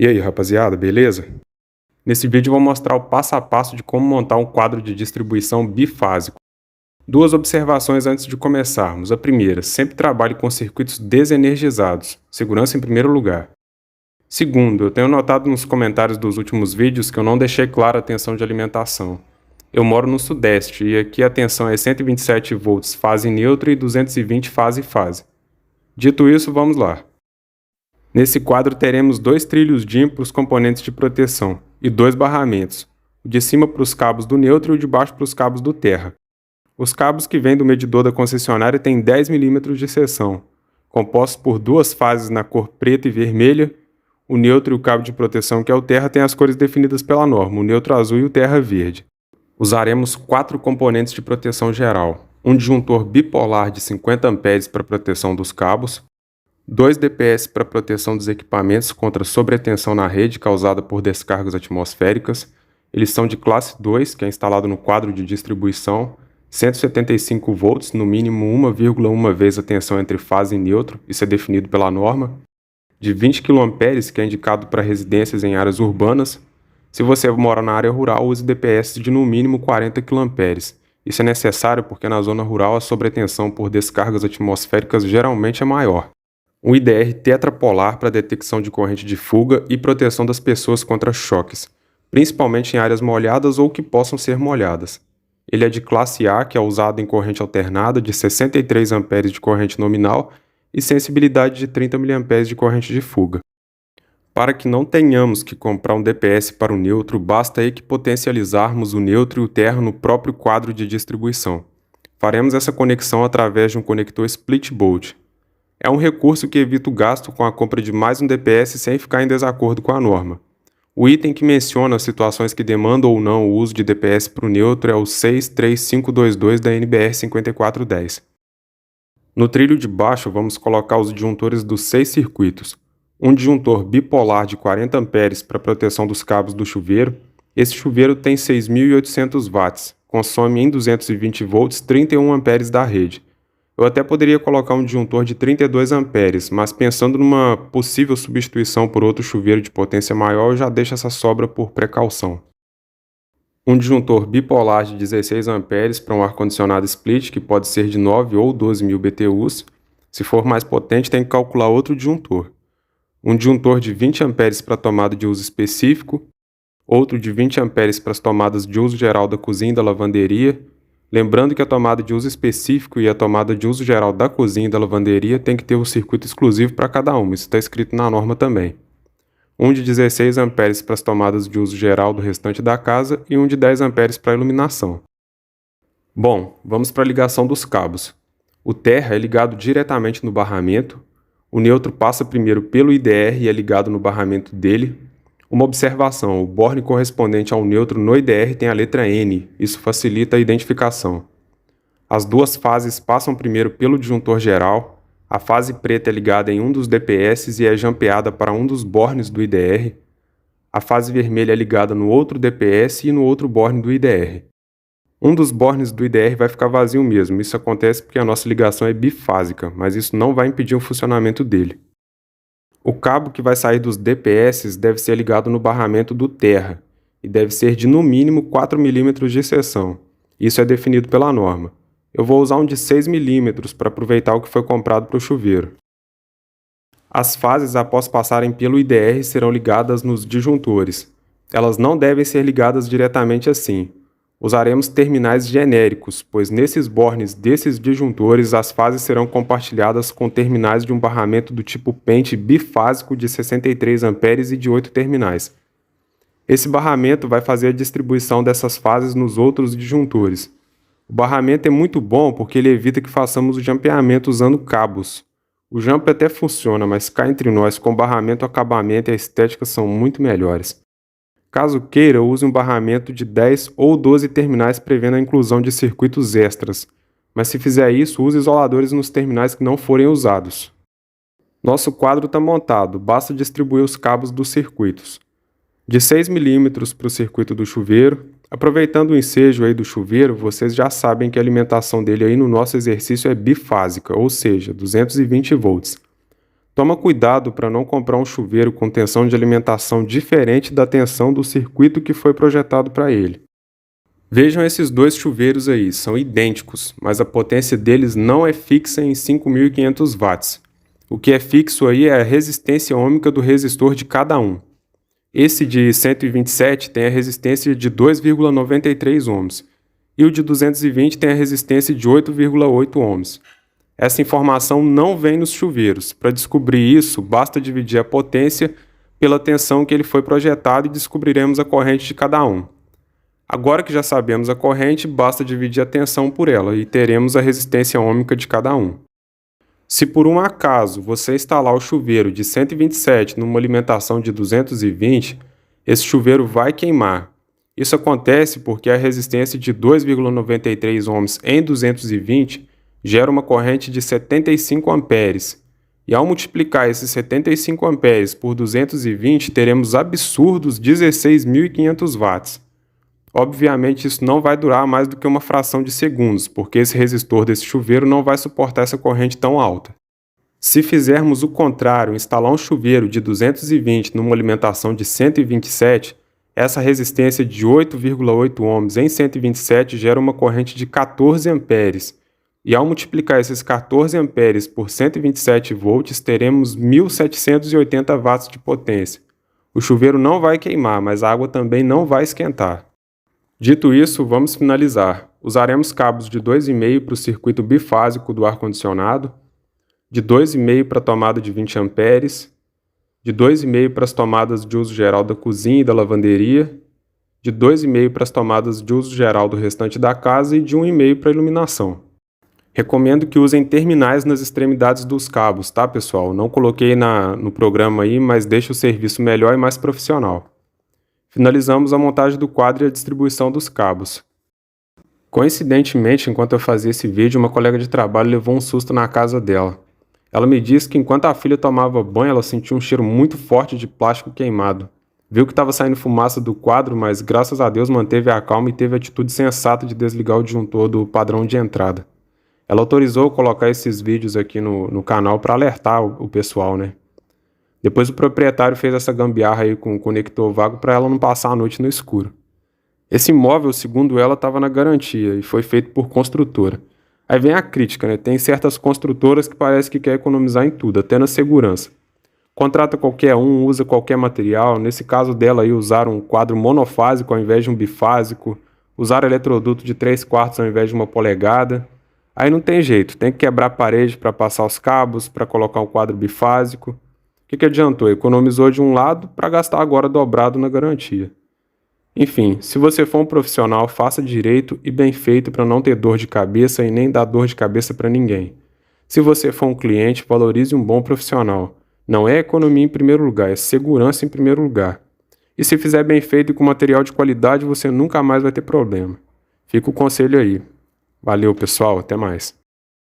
E aí, rapaziada, beleza? Nesse vídeo eu vou mostrar o passo a passo de como montar um quadro de distribuição bifásico. Duas observações antes de começarmos. A primeira, sempre trabalhe com circuitos desenergizados, segurança em primeiro lugar. Segundo, eu tenho notado nos comentários dos últimos vídeos que eu não deixei clara a tensão de alimentação. Eu moro no Sudeste e aqui a tensão é 127 volts fase neutra e 220 fase-fase. Dito isso, vamos lá. Nesse quadro teremos dois trilhos DIN para os componentes de proteção e dois barramentos, o de cima para os cabos do neutro e o de baixo para os cabos do terra. Os cabos que vêm do medidor da concessionária têm 10 mm de seção, compostos por duas fases na cor preta e vermelha. O neutro e o cabo de proteção, que é o terra, têm as cores definidas pela norma, o neutro azul e o terra verde. Usaremos 4 componentes de proteção geral, um disjuntor bipolar de 50 A para proteção dos cabos, 2 DPS para proteção dos equipamentos contra sobretensão na rede causada por descargas atmosféricas. Eles são de classe 2, que é instalado no quadro de distribuição, 175 volts, no mínimo 1,1 vez a tensão entre fase e neutro, isso é definido pela norma. De 20 kA, que é indicado para residências em áreas urbanas. Se você mora na área rural, use DPS de no mínimo 40 kA. Isso é necessário porque na zona rural a sobretensão por descargas atmosféricas geralmente é maior. Um IDR tetrapolar para detecção de corrente de fuga e proteção das pessoas contra choques, principalmente em áreas molhadas ou que possam ser molhadas. Ele é de classe A, que é usado em corrente alternada de 63 A de corrente nominal e sensibilidade de 30 mA de corrente de fuga. Para que não tenhamos que comprar um DPS para o neutro, basta equipotencializarmos o neutro e o terra no próprio quadro de distribuição. Faremos essa conexão através de um conector split bolt. É um recurso que evita o gasto com a compra de mais um DPS sem ficar em desacordo com a norma. O item que menciona as situações que demandam ou não o uso de DPS para o neutro é o 63522 da NBR 5410. No trilho de baixo, vamos colocar os disjuntores dos 6 circuitos. Um disjuntor bipolar de 40 A para proteção dos cabos do chuveiro. Esse chuveiro tem 6.800 watts, consome em 220 volts 31 A da rede. Eu até poderia colocar um disjuntor de 32 A, mas pensando numa possível substituição por outro chuveiro de potência maior, eu já deixo essa sobra por precaução. Um disjuntor bipolar de 16 A para um ar-condicionado split, que pode ser de 9 ou 12.000 BTUs. Se for mais potente, tem que calcular outro disjuntor. Um disjuntor de 20 A para tomada de uso específico, outro de 20 A para as tomadas de uso geral da cozinha e da lavanderia. Lembrando que a tomada de uso específico e a tomada de uso geral da cozinha e da lavanderia tem que ter um circuito exclusivo para cada uma, isso está escrito na norma também. Um de 16 A para as tomadas de uso geral do restante da casa e um de 10 A para a iluminação. Bom, vamos para a ligação dos cabos. O terra é ligado diretamente no barramento, o neutro passa primeiro pelo IDR e é ligado no barramento dele. Uma observação, o borne correspondente ao neutro no IDR tem a letra N, isso facilita a identificação. As duas fases passam primeiro pelo disjuntor geral, a fase preta é ligada em um dos DPS e é jampeada para um dos bornes do IDR, a fase vermelha é ligada no outro DPS e no outro borne do IDR. Um dos bornes do IDR vai ficar vazio mesmo, isso acontece porque a nossa ligação é bifásica, mas isso não vai impedir o funcionamento dele. O cabo que vai sair dos DPS deve ser ligado no barramento do terra e deve ser de no mínimo 4 mm de seção. Isso é definido pela norma. Eu vou usar um de 6 mm para aproveitar o que foi comprado para o chuveiro. As fases após passarem pelo IDR serão ligadas nos disjuntores. Elas não devem ser ligadas diretamente assim. Usaremos terminais genéricos, pois nesses bornes desses disjuntores as fases serão compartilhadas com terminais de um barramento do tipo pente bifásico de 63 A e de 8 terminais. Esse barramento vai fazer a distribuição dessas fases nos outros disjuntores. O barramento é muito bom porque ele evita que façamos o jampeamento usando cabos. O jump até funciona, mas cá entre nós, com barramento, o acabamento e a estética são muito melhores. Caso queira, use um barramento de 10 ou 12 terminais prevendo a inclusão de circuitos extras, mas se fizer isso, use isoladores nos terminais que não forem usados. Nosso quadro está montado, basta distribuir os cabos dos circuitos. De 6 mm para o circuito do chuveiro. Aproveitando o ensejo aí do chuveiro, vocês já sabem que a alimentação dele aí no nosso exercício é bifásica, ou seja, 220 volts. Toma cuidado para não comprar um chuveiro com tensão de alimentação diferente da tensão do circuito que foi projetado para ele. Vejam esses dois chuveiros aí, são idênticos, mas a potência deles não é fixa em 5.500 watts. O que é fixo aí é a resistência ohmica do resistor de cada um. Esse de 127 tem a resistência de 2,93 ohms e o de 220 tem a resistência de 8,8 ohms. Essa informação não vem nos chuveiros. Para descobrir isso, basta dividir a potência pela tensão que ele foi projetado e descobriremos a corrente de cada um. Agora que já sabemos a corrente, basta dividir a tensão por ela e teremos a resistência ohmica de cada um. Se por um acaso você instalar o chuveiro de 127 numa alimentação de 220, esse chuveiro vai queimar. Isso acontece porque a resistência de 2,93 ohms em 220 gera uma corrente de 75 amperes. E ao multiplicar esses 75 amperes por 220, teremos absurdos 16.500 watts. Obviamente isso não vai durar mais do que uma fração de segundos, porque esse resistor desse chuveiro não vai suportar essa corrente tão alta. Se fizermos o contrário, instalar um chuveiro de 220 numa alimentação de 127, essa resistência de 8,8 ohms em 127 gera uma corrente de 14 amperes. E ao multiplicar esses 14 amperes por 127 volts, teremos 1.780 watts de potência. O chuveiro não vai queimar, mas a água também não vai esquentar. Dito isso, vamos finalizar. Usaremos cabos de 2,5 para o circuito bifásico do ar-condicionado, de 2,5 para a tomada de 20 amperes, de 2,5 para as tomadas de uso geral da cozinha e da lavanderia, de 2,5 para as tomadas de uso geral do restante da casa e de 1,5 para a iluminação. Recomendo que usem terminais nas extremidades dos cabos, tá, pessoal? Não coloquei no programa aí, mas deixa o serviço melhor e mais profissional. Finalizamos a montagem do quadro e a distribuição dos cabos. Coincidentemente, enquanto eu fazia esse vídeo, uma colega de trabalho levou um susto na casa dela. Ela me disse que enquanto a filha tomava banho, ela sentiu um cheiro muito forte de plástico queimado. Viu que estava saindo fumaça do quadro, mas graças a Deus manteve a calma e teve a atitude sensata de desligar o disjuntor do padrão de entrada. Ela autorizou colocar esses vídeos aqui no canal para alertar o pessoal, né? Depois o proprietário fez essa gambiarra aí com o conector vago para ela não passar a noite no escuro. Esse imóvel, segundo ela, estava na garantia e foi feito por construtora. Aí vem a crítica, né? Tem certas construtoras que parece que quer economizar em tudo, até na segurança. Contrata qualquer um, usa qualquer material. Nesse caso dela aí, usaram um quadro monofásico ao invés de um bifásico, usaram eletroduto de 3/4 ao invés de 1 polegada. Aí não tem jeito, tem que quebrar a parede para passar os cabos, para colocar um quadro bifásico. O que adiantou? Economizou de um lado para gastar agora dobrado na garantia. Enfim, se você for um profissional, faça direito e bem feito para não ter dor de cabeça e nem dar dor de cabeça para ninguém. Se você for um cliente, valorize um bom profissional. Não é economia em primeiro lugar, é segurança em primeiro lugar. E se fizer bem feito e com material de qualidade, você nunca mais vai ter problema. Fica o conselho aí. Valeu, pessoal, até mais.